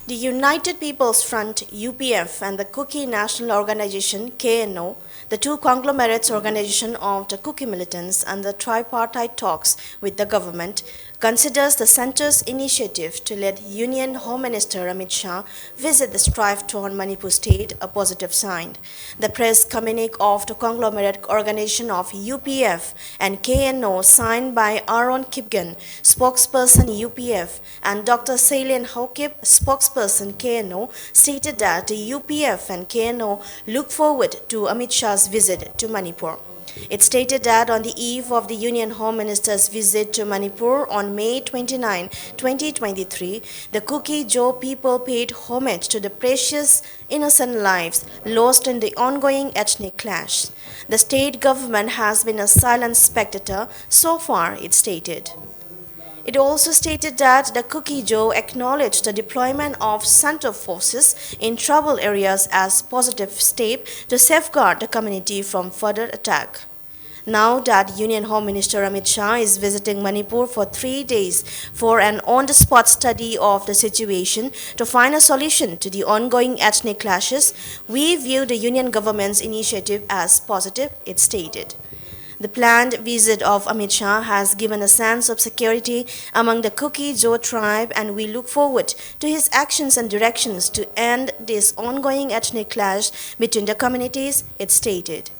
The United People's Front (UPF) and the Kuki National Organization (KNO), the two conglomerates organization of the Kuki militants and the tripartite talks with the government, considers the centre's initiative to let Union Home Minister Amit Shah visit the strife-torn Manipur state a positive sign. The press communique of the conglomerate organization of UPF and KNO, signed by Aaron Kipgan, spokesperson UPF, and Dr. Salian Haukip, spokesperson KNO, stated that the UPF and KNO look forward to Amit Shah's visit to Manipur. It stated that on the eve of the Union Home Minister's visit to Manipur on May 29, 2023, the Kuki-Jo people paid homage to the precious innocent lives lost in the ongoing ethnic clash. The state government has been a silent spectator so far, it stated. It also stated that the Kuki-Jo acknowledged the deployment of center forces in trouble areas as positive step to safeguard the community from further attack. Now that Union Home Minister Amit Shah is visiting Manipur for 3 days for an on-the-spot study of the situation to find a solution to the ongoing ethnic clashes, we view the Union government's initiative as positive, it stated. The planned visit of Amit Shah has given a sense of security among the Kuki-Jo tribe, and we look forward to his actions and directions to end this ongoing ethnic clash between the communities, it stated.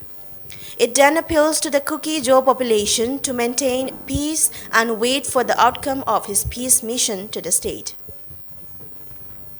It then appeals to the Kuki-Jo population to maintain peace and wait for the outcome of his peace mission to the state.